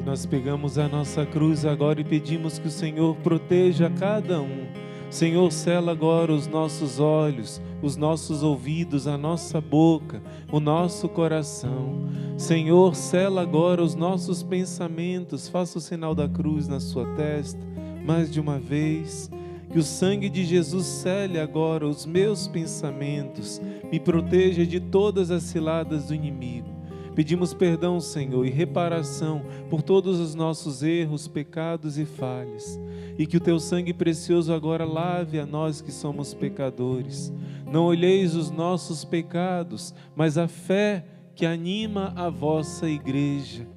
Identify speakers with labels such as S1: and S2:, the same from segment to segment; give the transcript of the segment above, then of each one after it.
S1: E nós pegamos a nossa cruz agora e pedimos que o Senhor proteja cada um. Senhor, sela agora os nossos olhos, os nossos ouvidos, a nossa boca, o nosso coração. Senhor, sela agora os nossos pensamentos. Faça o sinal da cruz na sua testa, mais de uma vez. Que o sangue de Jesus cele agora os meus pensamentos, me proteja de todas as ciladas do inimigo. Pedimos perdão, Senhor, e reparação por todos os nossos erros, pecados e falhas. E que o Teu sangue precioso agora lave a nós que somos pecadores. Não olheis os nossos pecados, mas a fé que anima a vossa igreja.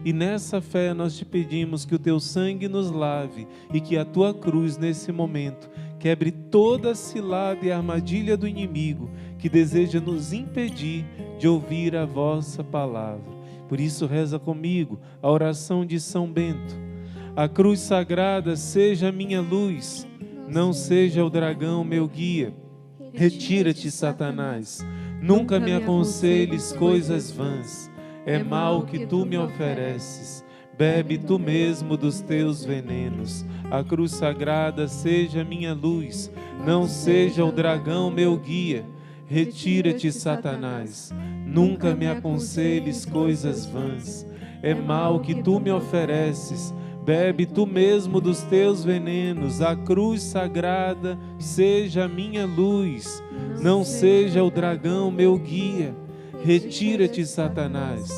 S1: E nessa fé nós te pedimos que o Teu sangue nos lave e que a Tua cruz nesse momento quebre toda a cilada e armadilha do inimigo que deseja nos impedir de ouvir a vossa palavra. Por isso reza comigo a oração de São Bento. A cruz sagrada seja a minha luz, não seja o dragão meu guia. Retira-te, Satanás, nunca me aconselhes coisas vãs. É mal que tu me ofereces, bebe tu mesmo dos teus venenos. A cruz sagrada seja minha luz, não seja o dragão meu guia. Retira-te, Satanás, nunca me aconselhes coisas vãs. É mal que tu me ofereces, bebe tu mesmo dos teus venenos. A cruz sagrada seja minha luz, não seja o dragão meu guia. Retira-te, Satanás,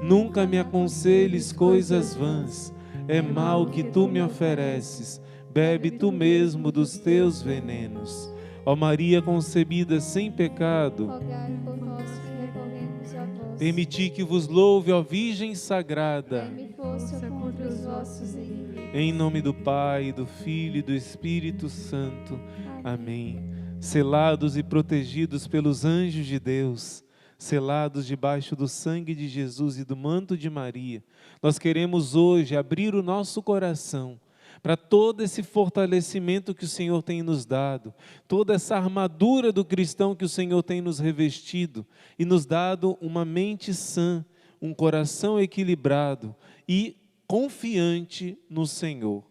S1: nunca me aconselhes coisas vãs. É mal que tu me ofereces, bebe tu mesmo dos teus venenos. Ó Maria concebida sem pecado,
S2: rogai por nós que recorremos a vós.
S1: permiti que vos louve, ó Virgem Sagrada.
S2: Dai-me força contra os vossos inimigos.
S1: Em nome do Pai, do Filho e do Espírito Santo. Amém. Selados e protegidos pelos anjos de Deus, selados debaixo do sangue de Jesus e do manto de Maria, nós queremos hoje abrir o nosso coração para todo esse fortalecimento que o Senhor tem nos dado, toda essa armadura do cristão que o Senhor tem nos revestido e nos dado uma mente sã, um coração equilibrado e confiante no Senhor.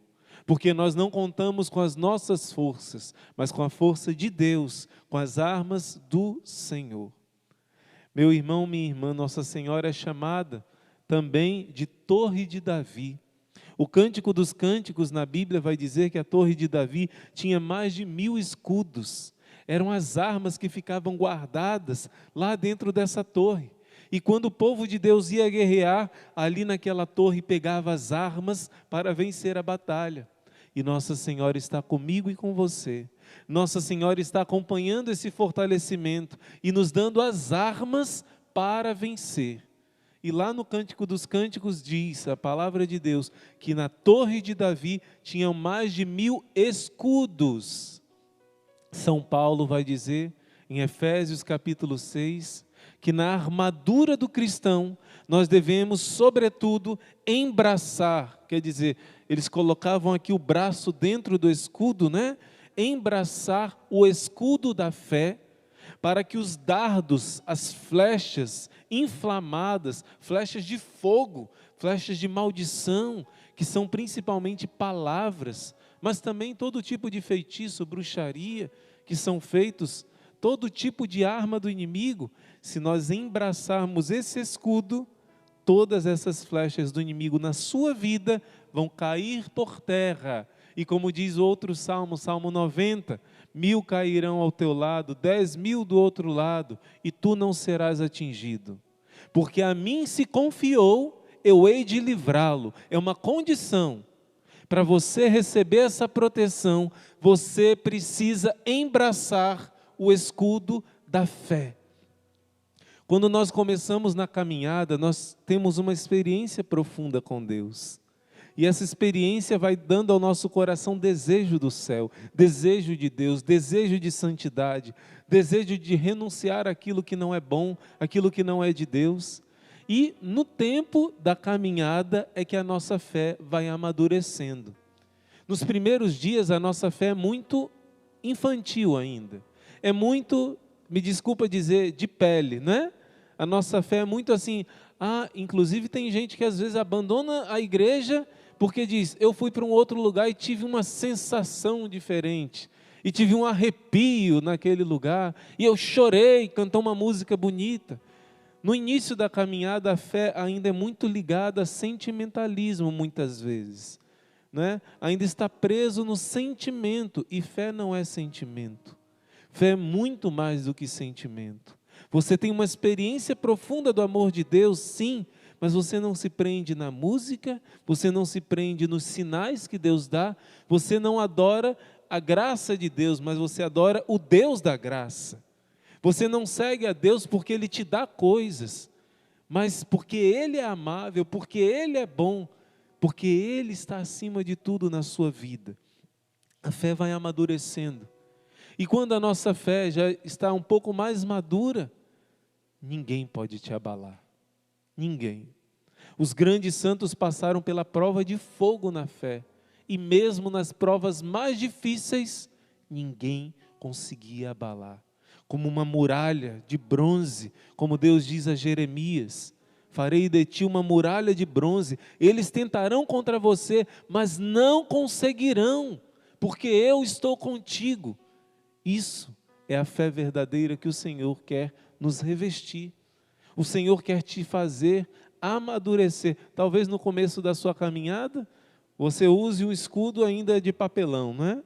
S1: Porque nós não contamos com as nossas forças, mas com a força de Deus, com as armas do Senhor. Meu irmão, minha irmã, Nossa Senhora é chamada também de Torre de Davi. O Cântico dos Cânticos na Bíblia vai dizer que a Torre de Davi tinha mais de 1000 escudos. Eram as armas que ficavam guardadas lá dentro dessa torre. E quando o povo de Deus ia guerrear, ali naquela torre pegava as armas para vencer a batalha. E Nossa Senhora está comigo e com você. Nossa Senhora está acompanhando esse fortalecimento e nos dando as armas para vencer. E lá no Cântico dos Cânticos diz a palavra de Deus que na Torre de Davi tinham mais de 1000 escudos. São Paulo vai dizer em Efésios capítulo 6 que na armadura do cristão nós devemos sobretudo embraçar, quer dizer, eles colocavam aqui o braço dentro do escudo, né? Embraçar o escudo da fé, para que os dardos, as flechas inflamadas, flechas de fogo, flechas de maldição, que são principalmente palavras, mas também todo tipo de feitiço, bruxaria, que são feitos, todo tipo de arma do inimigo, se nós embraçarmos esse escudo, todas essas flechas do inimigo na sua vida vão cair por terra. E como diz outro salmo, Salmo 90, 1000 cairão ao teu lado, 10.000 do outro lado, e tu não serás atingido. Porque a mim se confiou, eu hei de livrá-lo. É uma condição. Para você receber essa proteção, você precisa embraçar o escudo da fé. Quando nós começamos na caminhada, nós temos uma experiência profunda com Deus. E essa experiência vai dando ao nosso coração desejo do céu, desejo de Deus, desejo de santidade, desejo de renunciar àquilo que não é bom, àquilo que não é de Deus. E no tempo da caminhada é que a nossa fé vai amadurecendo. Nos primeiros dias a nossa fé é muito infantil ainda. É muito, me desculpa dizer, de pele, né? A nossa fé é muito assim, inclusive tem gente que às vezes abandona a igreja porque diz, eu fui para um outro lugar e tive uma sensação diferente, e tive um arrepio naquele lugar, e eu chorei, cantou uma música bonita. No início da caminhada, a fé ainda é muito ligada a sentimentalismo, muitas vezes, né? Ainda está preso no sentimento, e fé não é sentimento. Fé é muito mais do que sentimento. Você tem uma experiência profunda do amor de Deus, sim, mas você não se prende na música, você não se prende nos sinais que Deus dá, você não adora a graça de Deus, mas você adora o Deus da graça. Você não segue a Deus porque Ele te dá coisas, mas porque Ele é amável, porque Ele é bom, porque Ele está acima de tudo na sua vida. A fé vai amadurecendo. E quando a nossa fé já está um pouco mais madura, ninguém pode te abalar. Ninguém. Os grandes santos passaram pela prova de fogo na fé. E mesmo nas provas mais difíceis, ninguém conseguia abalar. Como uma muralha de bronze, como Deus diz a Jeremias, farei de ti uma muralha de bronze. Eles tentarão contra você, mas não conseguirão, porque eu estou contigo. Isso é a fé verdadeira que o Senhor quer nos revestir. O Senhor quer te fazer amadurecer. Talvez no começo da sua caminhada, você use um escudo ainda de papelão, não é?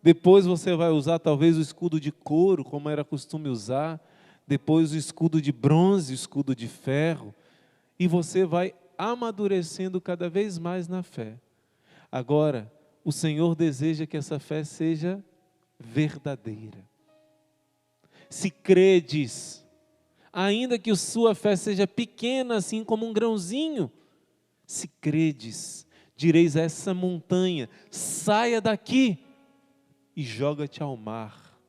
S1: Depois você vai usar talvez o escudo de couro, como era costume usar. Depois o escudo de bronze, o escudo de ferro. E você vai amadurecendo cada vez mais na fé. Agora, o Senhor deseja que essa fé seja verdadeira. Se credes, ainda que a sua fé seja pequena, assim como um grãozinho, se credes, direis a essa montanha, saia daqui e joga-te ao mar.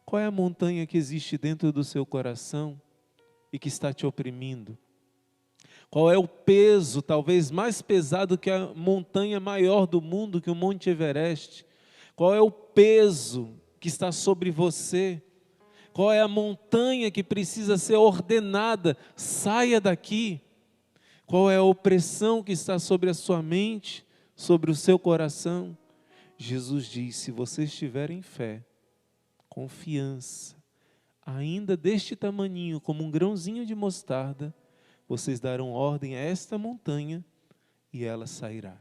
S1: Qual é a montanha que existe dentro do seu coração e que está te oprimindo? Qual é o peso, talvez mais pesado que a montanha maior do mundo, que o Monte Everest? Qual é o peso que está sobre você? Qual é a montanha que precisa ser ordenada? Saia daqui. Qual é a opressão que está sobre a sua mente, sobre o seu coração? Jesus diz, se vocês tiverem fé, confiança, ainda deste tamaninho, como um grãozinho de mostarda, vocês darão ordem a esta montanha e ela sairá.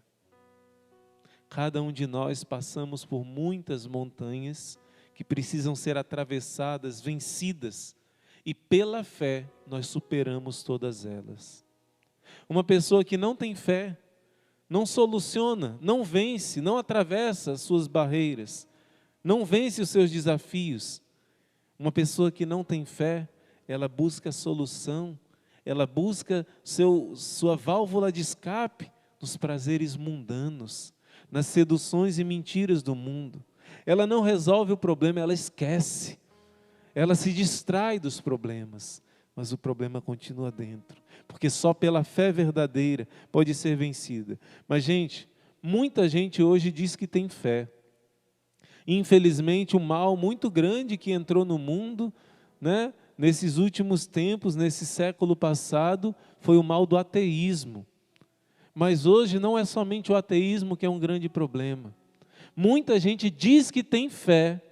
S1: Cada um de nós passamos por muitas montanhas que precisam ser atravessadas, vencidas, e pela fé nós superamos todas elas. Uma pessoa que não tem fé, não soluciona, não vence, não atravessa as suas barreiras, não vence os seus desafios. Uma pessoa que não tem fé, ela busca solução, ela busca sua válvula de escape nos prazeres mundanos, nas seduções e mentiras do mundo. Ela não resolve o problema, ela esquece, ela se distrai dos problemas, mas o problema continua dentro, porque só pela fé verdadeira pode ser vencida. Mas gente, muita gente hoje diz que tem fé. Infelizmente, um mal muito grande que entrou no mundo, né, nesses últimos tempos, nesse século passado, foi o mal do ateísmo. Mas hoje não é somente o ateísmo que é um grande problema. Muita gente diz que tem fé,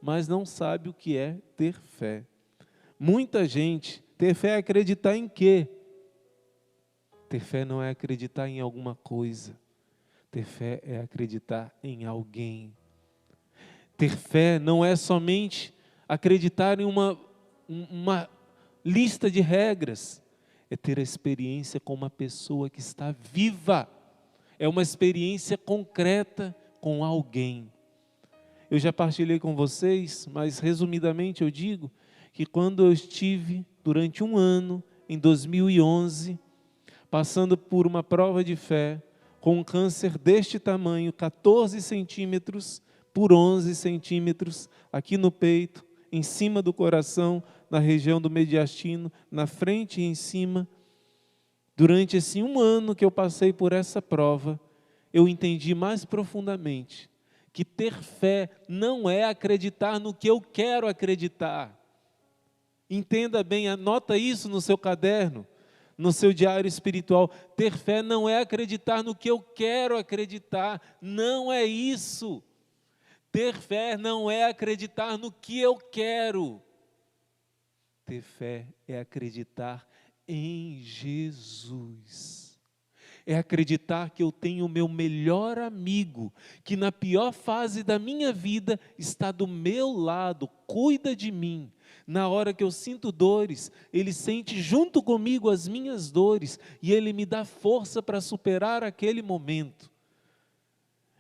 S1: mas não sabe o que é ter fé. Muita gente, ter fé é acreditar em quê? Ter fé não é acreditar em alguma coisa. Ter fé é acreditar em alguém. Ter fé não é somente acreditar em uma lista de regras. É ter a experiência com uma pessoa que está viva. É uma experiência concreta com alguém. Eu já partilhei com vocês, mas resumidamente eu digo que quando eu estive durante um ano, em 2011, passando por uma prova de fé, com um câncer deste tamanho, 14 centímetros por 11 centímetros, aqui no peito, em cima do coração, na região do mediastino, na frente e em cima. Durante esse um ano que eu passei por essa prova, eu entendi mais profundamente que ter fé não é acreditar no que eu quero acreditar. Entenda bem, anota isso no seu caderno, no seu diário espiritual. Ter fé não é acreditar no que eu quero acreditar, não é isso. Ter fé não é acreditar no que eu quero. Ter fé é acreditar em Jesus. É acreditar que eu tenho o meu melhor amigo, que na pior fase da minha vida está do meu lado, cuida de mim. Na hora que eu sinto dores, Ele sente junto comigo as minhas dores e Ele me dá força para superar aquele momento.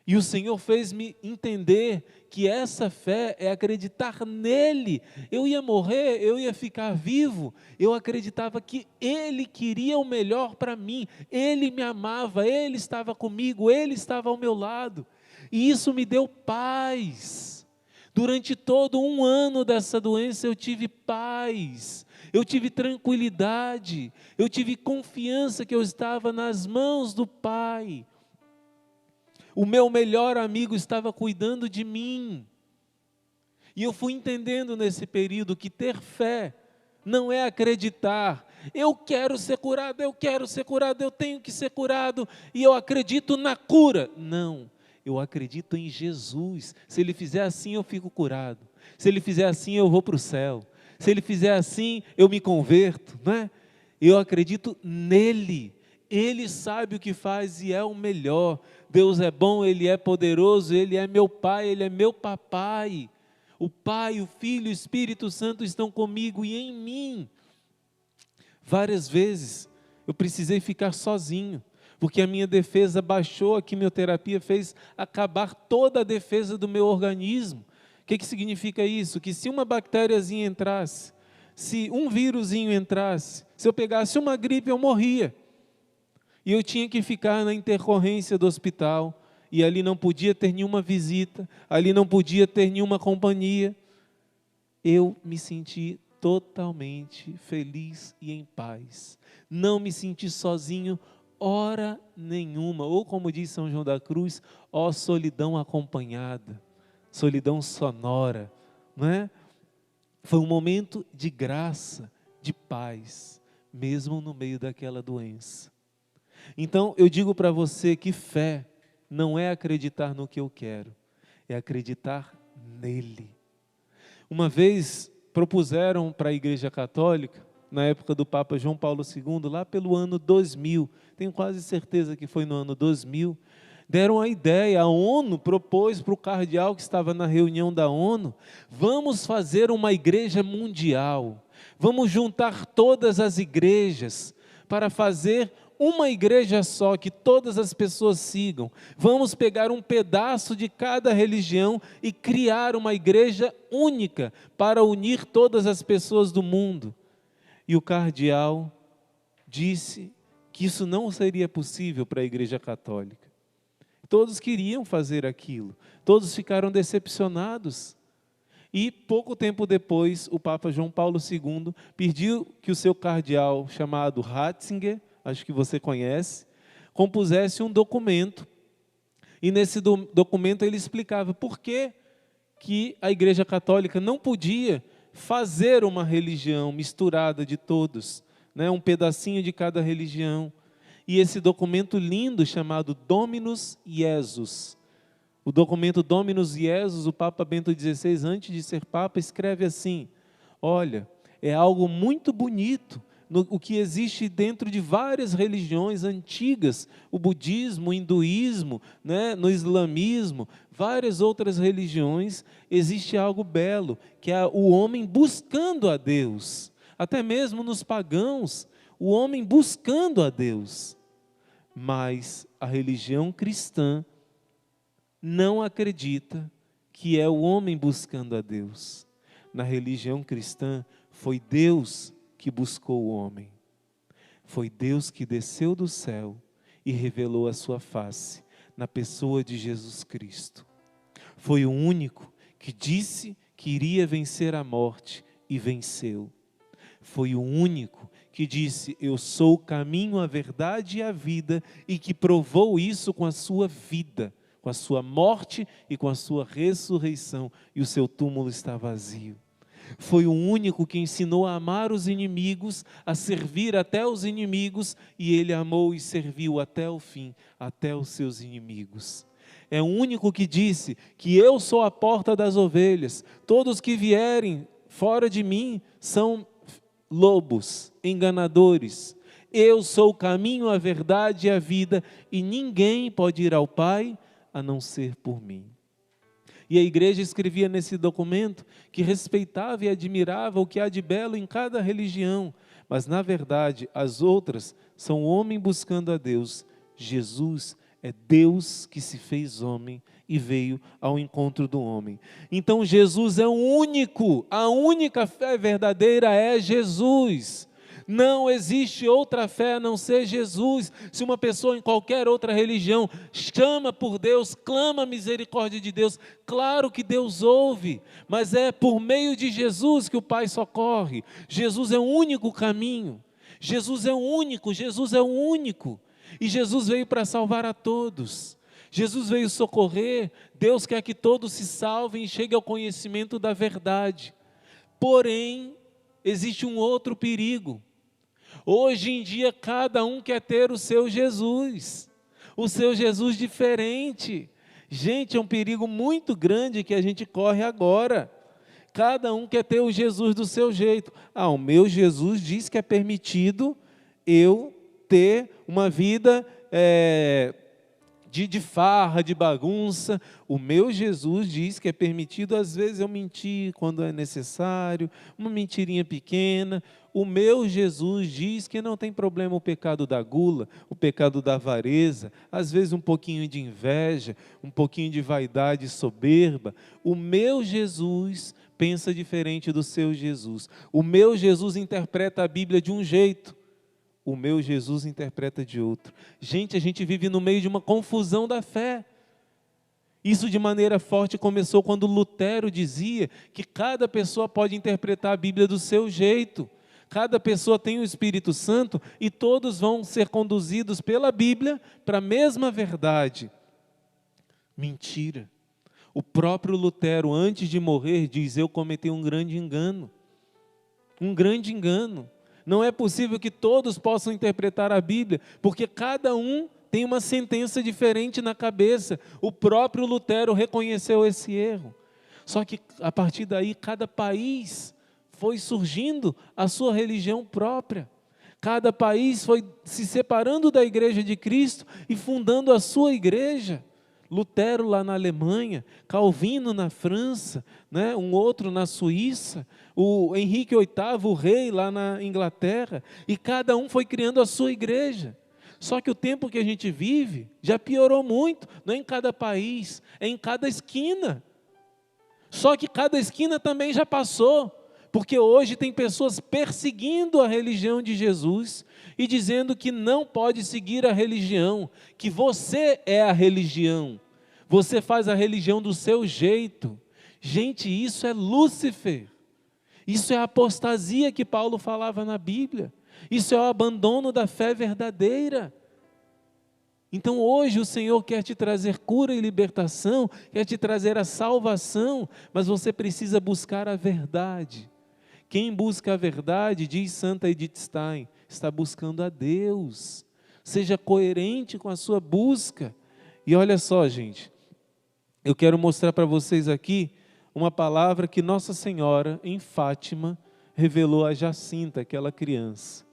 S1: E o Senhor fez-me entender que essa fé é acreditar nele. Eu ia morrer, eu ia ficar vivo. Eu acreditava que Ele queria o melhor para mim. Ele me amava, Ele estava comigo, Ele estava ao meu lado. E isso me deu paz. Durante todo um ano dessa doença eu tive paz. Eu tive tranquilidade. Eu tive confiança que eu estava nas mãos do Pai. O meu melhor amigo estava cuidando de mim. E eu fui entendendo nesse período que ter fé não é acreditar. Eu quero ser curado, eu tenho que ser curado e eu acredito na cura. Não, eu acredito em Jesus. Se Ele fizer assim, eu fico curado. Se Ele fizer assim, eu vou para o céu. Se Ele fizer assim, eu me converto, não é? Eu acredito nele. Ele sabe o que faz e é o melhor. Deus é bom, Ele é poderoso, Ele é meu Pai, Ele é meu papai. O Pai, o Filho e o Espírito Santo estão comigo e em mim. Várias vezes eu precisei ficar sozinho, porque a minha defesa baixou, a quimioterapia fez acabar toda a defesa do meu organismo. O que significa isso? Que se uma bactériazinha entrasse, se um vírusinho entrasse, se eu pegasse uma gripe, eu morria. E eu tinha que ficar na intercorrência do hospital, e ali não podia ter nenhuma visita, ali não podia ter nenhuma companhia. Eu me senti totalmente feliz e em paz. Não me senti sozinho hora nenhuma, ou como diz São João da Cruz, ó solidão acompanhada, solidão sonora, não é? Foi um momento de graça, de paz, mesmo no meio daquela doença. Então, eu digo para você que fé não é acreditar no que eu quero, é acreditar nele. Uma vez propuseram para a Igreja Católica, na época do Papa João Paulo II, lá pelo ano 2000, tenho quase certeza que foi no ano 2000, deram a ideia, a ONU propôs para o cardeal que estava na reunião da ONU, vamos fazer uma igreja mundial, vamos juntar todas as igrejas para fazer uma igreja só, que todas as pessoas sigam. Vamos pegar um pedaço de cada religião e criar uma igreja única para unir todas as pessoas do mundo. E o cardeal disse que isso não seria possível para a Igreja Católica. Todos queriam fazer aquilo, todos ficaram decepcionados. E pouco tempo depois, o Papa João Paulo II pediu que o seu cardeal, chamado Ratzinger, acho que você conhece, compusesse um documento. E nesse documento ele explicava por que a Igreja Católica não podia fazer uma religião misturada de todos, né? Um pedacinho de cada religião. E esse documento lindo chamado Dominus Jesus. O documento Dominus Jesus, o Papa Bento XVI, antes de ser Papa, escreve assim: olha, é algo muito bonito, o que existe dentro de várias religiões antigas, o budismo, o hinduísmo, né, no islamismo, várias outras religiões, existe algo belo, que é o homem buscando a Deus. Até mesmo nos pagãos, o homem buscando a Deus. Mas a religião cristã não acredita que é o homem buscando a Deus. Na religião cristã, foi Deus que buscou o homem. Foi Deus que desceu do céu e revelou a sua face na pessoa de Jesus Cristo. Foi o único que disse que iria vencer a morte e venceu. Foi o único que disse: eu sou o caminho, a verdade e a vida, e que provou isso com a sua vida, com a sua morte e com a sua ressurreição, e o seu túmulo está vazio. Foi o único que ensinou a amar os inimigos, a servir até os inimigos, e ele amou e serviu até o fim, até os seus inimigos. É o único que disse que eu sou a porta das ovelhas, todos que vierem fora de mim são lobos, enganadores. Eu sou o caminho, a verdade e a vida, e ninguém pode ir ao Pai a não ser por mim. E a igreja escrevia nesse documento que respeitava e admirava o que há de belo em cada religião, mas na verdade as outras são o homem buscando a Deus. Jesus é Deus que se fez homem e veio ao encontro do homem. Então Jesus é o único, a única fé verdadeira é Jesus. Não existe outra fé a não ser Jesus. Se uma pessoa em qualquer outra religião chama por Deus, clama a misericórdia de Deus, claro que Deus ouve, mas é por meio de Jesus que o Pai socorre. Jesus é o único caminho, Jesus é o único, Jesus é o único, e Jesus veio para salvar a todos. Jesus veio socorrer. Deus quer que todos se salvem e cheguem ao conhecimento da verdade. Porém, existe um outro perigo. Hoje em dia, cada um quer ter o seu Jesus diferente. Gente, é um perigo muito grande que a gente corre agora. Cada um quer ter o Jesus do seu jeito. O meu Jesus diz que é permitido eu ter uma vida de farra, de bagunça. O meu Jesus diz que é permitido às vezes eu mentir quando é necessário, uma mentirinha pequena. O meu Jesus diz que não tem problema o pecado da gula, o pecado da avareza, às vezes um pouquinho de inveja, um pouquinho de vaidade e soberba. O meu Jesus pensa diferente do seu Jesus. O meu Jesus interpreta a Bíblia de um jeito, o meu Jesus interpreta de outro. Gente, a gente vive no meio de uma confusão da fé. Isso de maneira forte começou quando Lutero dizia que cada pessoa pode interpretar a Bíblia do seu jeito. Cada pessoa tem o Espírito Santo e todos vão ser conduzidos pela Bíblia para a mesma verdade. Mentira. O próprio Lutero, antes de morrer, diz: eu cometi um grande engano. Um grande engano. Não é possível que todos possam interpretar a Bíblia, porque cada um tem uma sentença diferente na cabeça. O próprio Lutero reconheceu esse erro. Só que a partir daí, cada país foi surgindo a sua religião própria. Cada país foi se separando da igreja de Cristo e fundando a sua igreja. Lutero lá na Alemanha, Calvino na França, né? Um outro na Suíça, o Henrique VIII, o rei lá na Inglaterra, e cada um foi criando a sua igreja. Só que o tempo que a gente vive já piorou muito, não é em cada país, é em cada esquina. Só que cada esquina também já passou, porque hoje tem pessoas perseguindo a religião de Jesus e dizendo que não pode seguir a religião, que você é a religião, você faz a religião do seu jeito. Gente, isso é Lúcifer, isso é a apostasia que Paulo falava na Bíblia, isso é o abandono da fé verdadeira. Então hoje o Senhor quer te trazer cura e libertação, quer te trazer a salvação, mas você precisa buscar a verdade. Quem busca a verdade, diz Santa Edith Stein, está buscando a Deus. Seja coerente com a sua busca. E olha só, gente, eu quero mostrar para vocês aqui uma palavra que Nossa Senhora, em Fátima, revelou a Jacinta, aquela criança.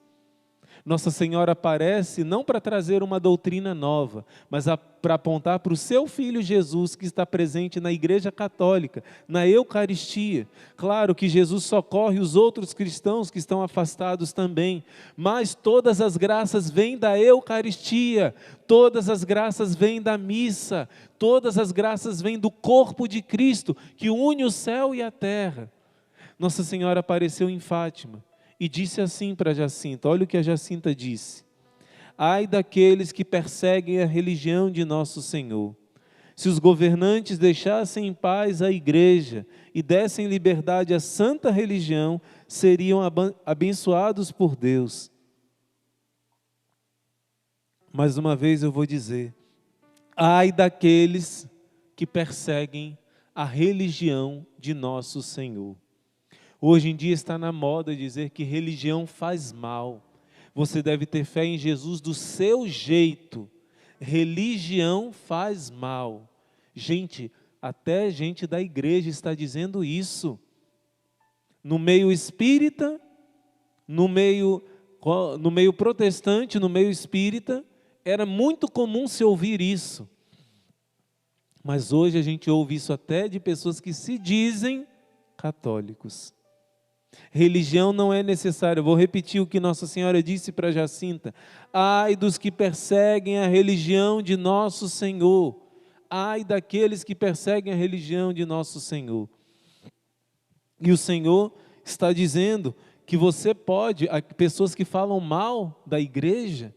S1: Nossa Senhora aparece não para trazer uma doutrina nova, mas para apontar para o seu Filho Jesus, que está presente na Igreja Católica, na Eucaristia. Claro que Jesus socorre os outros cristãos que estão afastados também, mas todas as graças vêm da Eucaristia, todas as graças vêm da missa, todas as graças vêm do corpo de Cristo, que une o céu e a terra. Nossa Senhora apareceu em Fátima e disse assim para Jacinta, olha o que a Jacinta disse: ai daqueles que perseguem a religião de nosso Senhor. Se os governantes deixassem em paz a igreja e dessem liberdade à santa religião, seriam abençoados por Deus. Mais uma vez eu vou dizer, ai daqueles que perseguem a religião de nosso Senhor. Hoje em dia está na moda dizer que religião faz mal. Você deve ter fé em Jesus do seu jeito. Religião faz mal. Gente, até gente da igreja está dizendo isso. No meio espírita, no meio protestante, no meio espírita, era muito comum se ouvir isso. Mas hoje a gente ouve isso até de pessoas que se dizem católicos. Religião não é necessária. Vou repetir o que Nossa Senhora disse para Jacinta. Ai dos que perseguem a religião de nosso Senhor. Ai daqueles que perseguem a religião de nosso Senhor. E o Senhor está dizendo que você pode, pessoas que falam mal da igreja,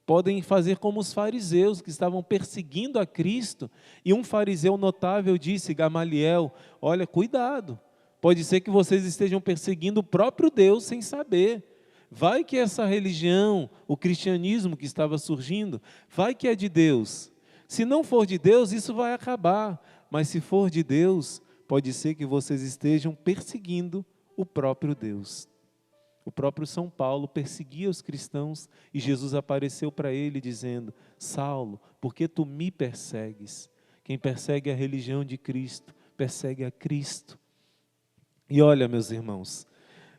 S1: podem fazer como os fariseus que estavam perseguindo a Cristo. E um fariseu notável disse, Gamaliel, olha, cuidado, pode ser que vocês estejam perseguindo o próprio Deus sem saber. Vai que essa religião, o cristianismo que estava surgindo, vai que é de Deus. Se não for de Deus, isso vai acabar. Mas se for de Deus, pode ser que vocês estejam perseguindo o próprio Deus. O próprio São Paulo perseguia os cristãos e Jesus apareceu para ele dizendo, Saulo, por que tu me persegues? Quem persegue a religião de Cristo, persegue a Cristo. E olha, meus irmãos,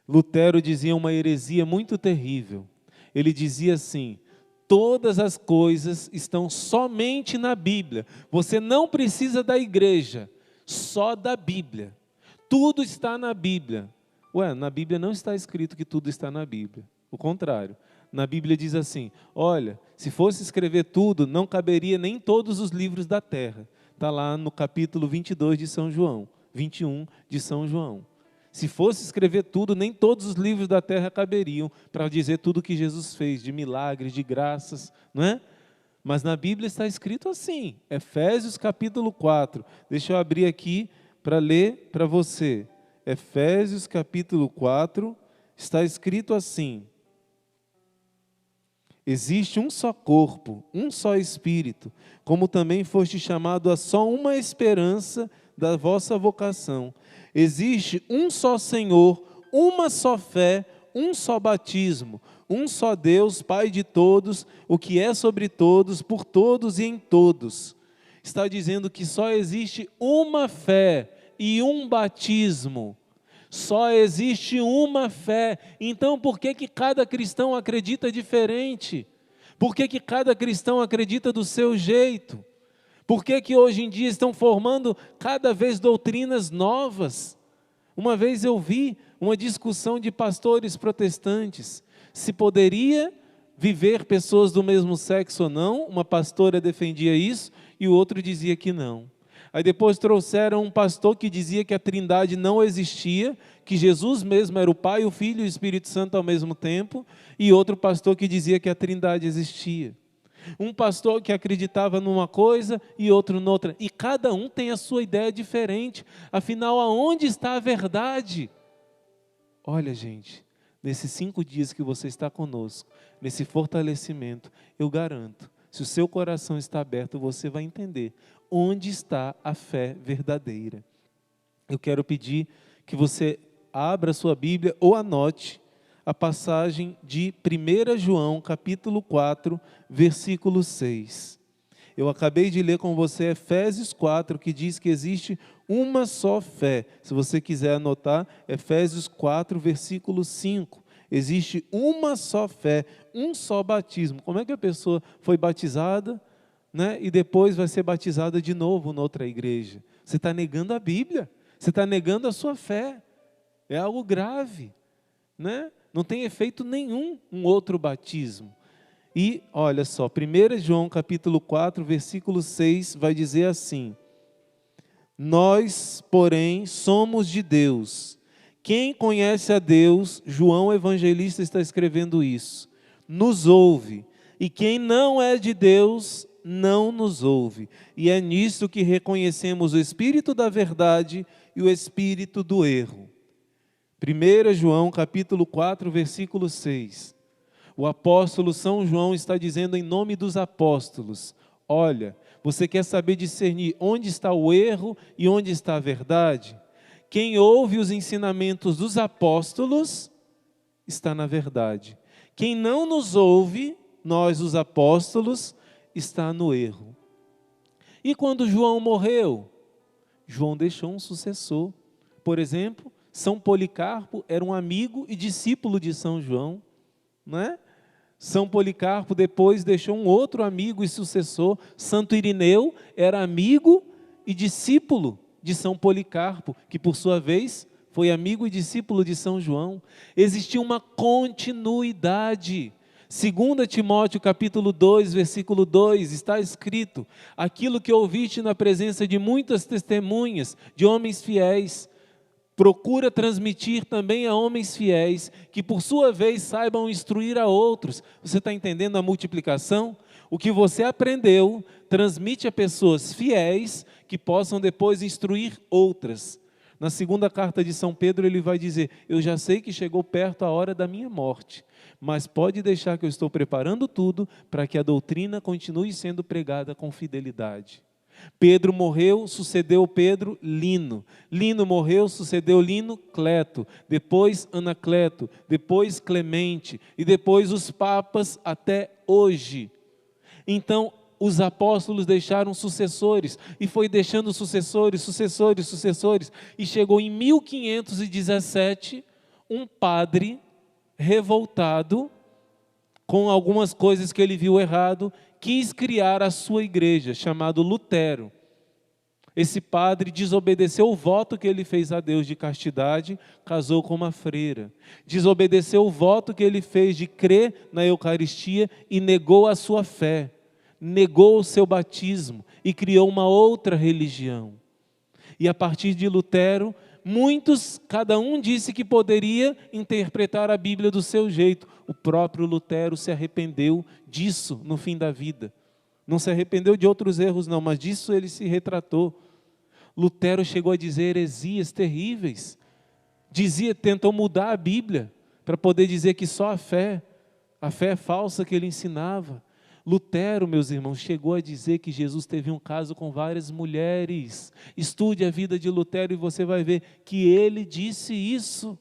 S1: Lutero dizia uma heresia muito terrível. Ele dizia assim, todas as coisas estão somente na Bíblia. Você não precisa da igreja, só da Bíblia. Tudo está na Bíblia. Ué, na Bíblia não está escrito que tudo está na Bíblia. O contrário. Na Bíblia diz assim, olha, se fosse escrever tudo, não caberia nem todos os livros da terra. Está lá no capítulo 22 de São João, 21 de São João. Se fosse escrever tudo, nem todos os livros da terra caberiam para dizer tudo que Jesus fez, de milagres, de graças, não é? Mas na Bíblia está escrito assim, Efésios capítulo 4. Deixa eu abrir aqui para ler para você. Efésios capítulo 4, está escrito assim, existe um só corpo, um só Espírito, como também foste chamado a só uma esperança da vossa vocação. Existe um só Senhor, uma só fé, um só batismo, um só Deus, Pai de todos, o que é sobre todos, por todos e em todos. Está dizendo que só existe uma fé e um batismo. Só existe uma fé. Então por que cada cristão acredita diferente? Por que cada cristão acredita do seu jeito? Por que hoje em dia estão formando cada vez doutrinas novas? Uma vez eu vi uma discussão de pastores protestantes. Se poderia viver pessoas do mesmo sexo ou não, uma pastora defendia isso e o outro dizia que não. Aí depois trouxeram um pastor que dizia que a Trindade não existia, que Jesus mesmo era o Pai, o Filho e o Espírito Santo ao mesmo tempo, e outro pastor que dizia que a Trindade existia. Um pastor que acreditava numa coisa e outro noutra, e cada um tem a sua ideia diferente. Afinal, aonde está a verdade? Olha, gente, nesses 5 dias que você está conosco, nesse fortalecimento, eu garanto, se o seu coração está aberto, você vai entender onde está a fé verdadeira. Eu quero pedir que você abra a sua Bíblia ou anote a passagem de 1 João, capítulo 4, versículo 6. Eu acabei de ler com você Efésios 4, que diz que existe uma só fé. Se você quiser anotar, Efésios 4, versículo 5. Existe uma só fé, um só batismo. Como é que a pessoa foi batizada, né, e depois vai ser batizada de novo noutra igreja? Você está negando a Bíblia, você está negando a sua fé. É algo grave, né? Não tem efeito nenhum um outro batismo. E olha só, 1 João capítulo 4, versículo 6 vai dizer assim: nós, porém, somos de Deus. Quem conhece a Deus, João Evangelista está escrevendo isso, nos ouve. E quem não é de Deus, não nos ouve. E é nisso que reconhecemos o Espírito da verdade e o Espírito do erro. 1 João capítulo 4, versículo 6. O apóstolo São João está dizendo em nome dos apóstolos: olha, você quer saber discernir onde está o erro e onde está a verdade? Quem ouve os ensinamentos dos apóstolos está na verdade. Quem não nos ouve, nós os apóstolos, está no erro. E quando João morreu, João deixou um sucessor. Por exemplo, São Policarpo era um amigo e discípulo de São João, não é? São Policarpo depois deixou um outro amigo e sucessor. Santo Irineu era amigo e discípulo de São Policarpo, que por sua vez foi amigo e discípulo de São João. Existia uma continuidade. 2 Timóteo capítulo 2, versículo 2, está escrito: aquilo que ouviste na presença de muitas testemunhas, de homens fiéis, procura transmitir também a homens fiéis, que por sua vez saibam instruir a outros. Você está entendendo a multiplicação? O que você aprendeu, transmite a pessoas fiéis, que possam depois instruir outras. Na segunda carta de São Pedro ele vai dizer: eu já sei que chegou perto a hora da minha morte, mas pode deixar que eu estou preparando tudo para que a doutrina continue sendo pregada com fidelidade. Pedro morreu, sucedeu Pedro Lino. Lino morreu, sucedeu Lino Cleto. Depois Anacleto, depois Clemente e depois os papas até hoje. Então, os apóstolos deixaram sucessores, e foi deixando sucessores, e chegou em 1517, um padre revoltado, com algumas coisas que ele viu errado, quis criar a sua igreja, chamado Lutero. Esse padre desobedeceu o voto que ele fez a Deus de castidade, casou com uma freira. Desobedeceu o voto que ele fez de crer na Eucaristia e negou a sua fé. Negou o seu batismo e criou uma outra religião. E a partir de Lutero, muitos, cada um disse que poderia interpretar a Bíblia do seu jeito. O próprio Lutero se arrependeu disso no fim da vida. Não se arrependeu de outros erros não, mas disso ele se retratou. Lutero chegou a dizer heresias terríveis. Tentou mudar a Bíblia para poder dizer que só a fé é falsa que ele ensinava. Lutero, meus irmãos, chegou a dizer que Jesus teve um caso com várias mulheres. Estude a vida de Lutero e você vai ver que ele disse isso.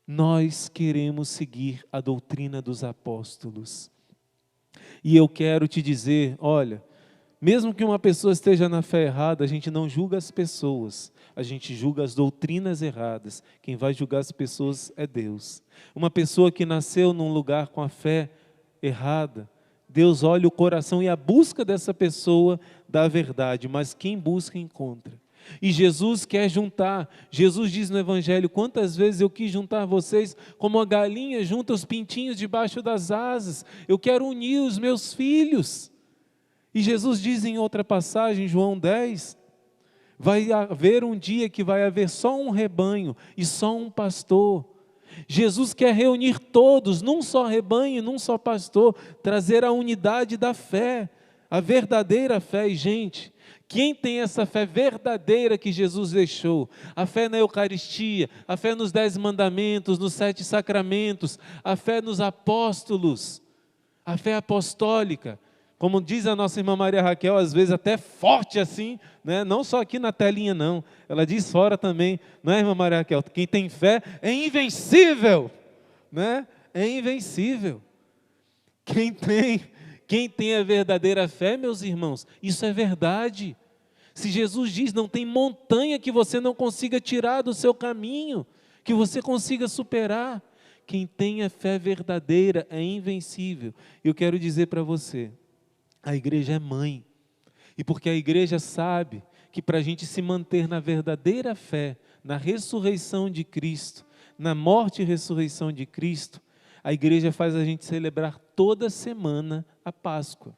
S1: Nós queremos seguir a doutrina dos apóstolos. E eu quero te dizer, olha, mesmo que uma pessoa esteja na fé errada, a gente não julga as pessoas, a gente julga as doutrinas erradas. Quem vai julgar as pessoas é Deus. Uma pessoa que nasceu num lugar com a fé errada, Deus olha o coração e a busca dessa pessoa da verdade, mas quem busca encontra. E Jesus quer juntar. Jesus diz no Evangelho: quantas vezes eu quis juntar vocês como a galinha junta os pintinhos debaixo das asas. Eu quero unir os meus filhos. E Jesus diz em outra passagem, João 10, vai haver um dia que vai haver só um rebanho e só um pastor. Jesus quer reunir todos num só rebanho, num só pastor, trazer a unidade da fé, a verdadeira fé. E gente, quem tem essa fé verdadeira que Jesus deixou, a fé na Eucaristia, a fé nos 10 mandamentos, nos 7 sacramentos, a fé nos apóstolos, a fé apostólica, como diz a nossa irmã Maria Raquel, às vezes até forte assim, né? Não só aqui na telinha não, ela diz fora também, não é, irmã Maria Raquel? Quem tem fé é invencível, né? É invencível. Quem tem a verdadeira fé, meus irmãos, isso é verdade. Se Jesus diz, não tem montanha que você não consiga tirar do seu caminho, que você consiga superar. Quem tem a fé verdadeira é invencível. Eu quero dizer para você, a igreja é mãe, e porque a igreja sabe que para a gente se manter na verdadeira fé, na ressurreição de Cristo, na morte e ressurreição de Cristo, a igreja faz a gente celebrar toda semana a Páscoa.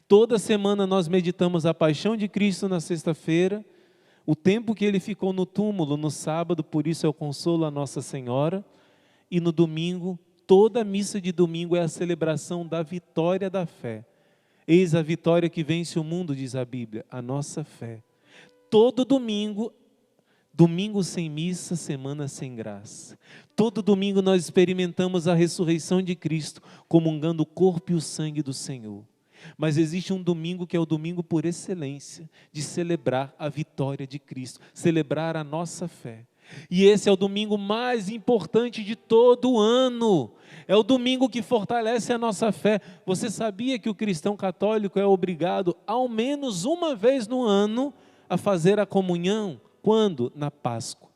S1: Toda semana nós meditamos a paixão de Cristo na sexta-feira, o tempo que ele ficou no túmulo no sábado, por isso é o consolo a Nossa Senhora, e no domingo, toda missa de domingo é a celebração da vitória da fé. Eis a vitória que vence o mundo, diz a Bíblia, a nossa fé. Todo domingo, domingo sem missa, semana sem graça. Todo domingo nós experimentamos a ressurreição de Cristo, comungando o corpo e o sangue do Senhor. Mas existe um domingo que é o domingo por excelência, de celebrar a vitória de Cristo, celebrar a nossa fé. E esse é o domingo mais importante de todo o ano. É o domingo que fortalece a nossa fé. Você sabia que o cristão católico é obrigado, ao menos uma vez no ano, a fazer a comunhão? Quando? Na Páscoa.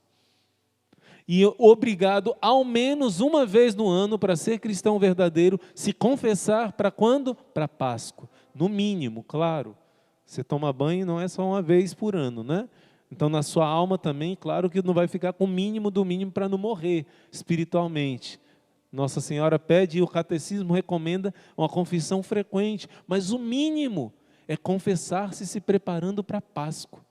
S1: E obrigado, ao menos uma vez no ano, para ser cristão verdadeiro, se confessar para quando? Para Páscoa. No mínimo, claro. Você toma banho não é só uma vez por ano, né? Então, na sua alma também, claro que não vai ficar com o mínimo do mínimo para não morrer espiritualmente. Nossa Senhora pede e o catecismo recomenda uma confissão frequente, mas o mínimo é confessar-se se preparando para a Páscoa.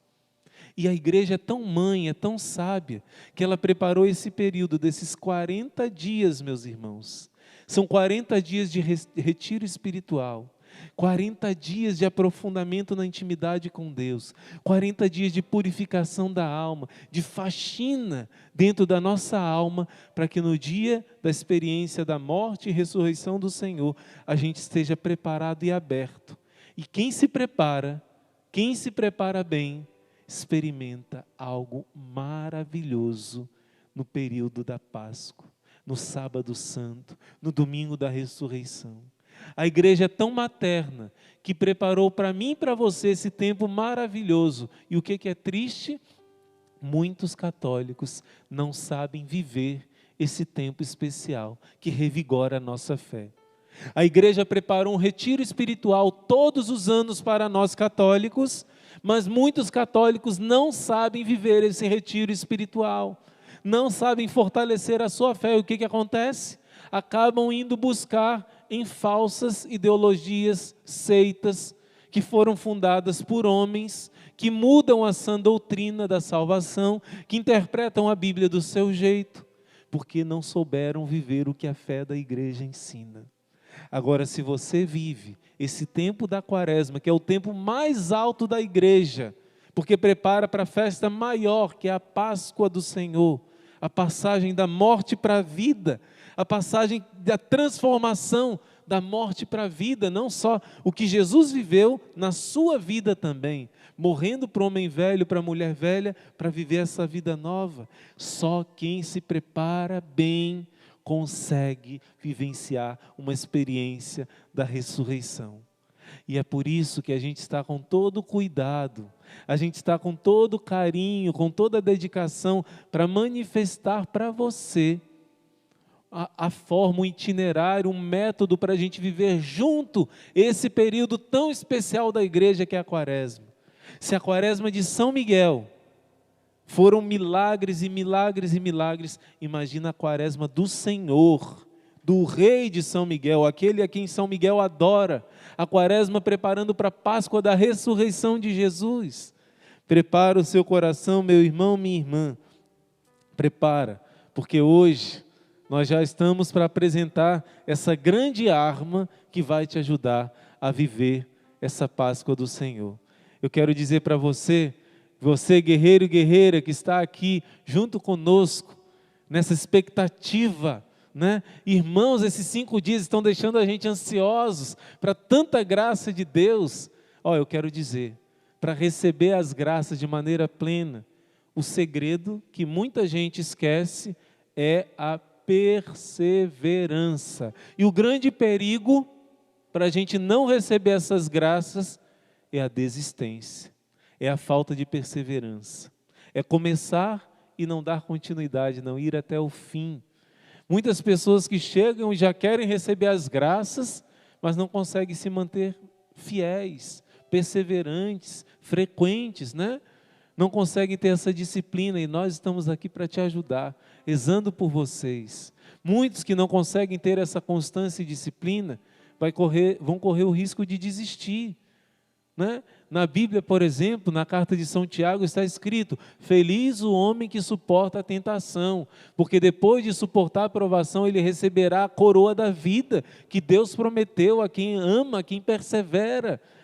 S1: E a igreja é tão mãe, é tão sábia, que ela preparou esse período desses 40 dias, meus irmãos. São 40 dias de retiro espiritual, 40 dias de aprofundamento na intimidade com Deus, 40 dias de purificação da alma, de faxina dentro da nossa alma, para que no dia da experiência da morte e ressurreição do Senhor, a gente esteja preparado e aberto. E quem se prepara bem, experimenta algo maravilhoso no período da Páscoa, no sábado santo, no domingo da ressurreição. A igreja é tão materna que preparou para mim e para você esse tempo maravilhoso. E o que é triste? Muitos católicos não sabem viver esse tempo especial que revigora a nossa fé. A igreja preparou um retiro espiritual todos os anos para nós católicos, mas muitos católicos não sabem viver esse retiro espiritual, não sabem fortalecer a sua fé. E o que acontece? Acabam indo buscar em falsas ideologias, seitas, que foram fundadas por homens, que mudam a sã doutrina da salvação, que interpretam a Bíblia do seu jeito, porque não souberam viver o que a fé da igreja ensina. Agora, se você vive esse tempo da quaresma, que é o tempo mais alto da igreja, porque prepara para a festa maior, que é a Páscoa do Senhor, a passagem da morte para a vida, a passagem da transformação da morte para a vida, não só o que Jesus viveu na sua vida também, morrendo para o homem velho, para a mulher velha, para viver essa vida nova. Só quem se prepara bem consegue vivenciar uma experiência da ressurreição. E é por isso que a gente está com todo cuidado, a gente está com todo carinho, com toda dedicação para manifestar para você a forma, um itinerário, um método para a gente viver junto esse período tão especial da igreja que é a quaresma. Se a quaresma de São Miguel foram milagres e milagres e milagres, imagina a quaresma do Senhor, do Rei de São Miguel, aquele a quem São Miguel adora, a quaresma preparando para a Páscoa da ressurreição de Jesus. Prepara o seu coração, meu irmão, minha irmã, prepara, porque hoje nós já estamos para apresentar essa grande arma que vai te ajudar a viver essa Páscoa do Senhor. Eu quero dizer para você, guerreiro e guerreira que está aqui junto conosco, nessa expectativa, né? Irmãos, esses 5 dias estão deixando a gente ansiosos para tanta graça de Deus. Eu quero dizer, para receber as graças de maneira plena, o segredo que muita gente esquece é a perseverança. E o grande perigo para a gente não receber essas graças é a desistência, é a falta de perseverança, é começar e não dar continuidade, não ir até o fim. Muitas pessoas que chegam e já querem receber as graças, mas não conseguem se manter fiéis, perseverantes, frequentes, né? Não conseguem ter essa disciplina, e nós estamos aqui para te ajudar, rezando por vocês. Muitos que não conseguem ter essa constância e disciplina, vão correr o risco de desistir, né? Na Bíblia, por exemplo, na carta de São Tiago está escrito: feliz o homem que suporta a tentação, porque depois de suportar a provação, ele receberá a coroa da vida, que Deus prometeu a quem ama, a quem persevera.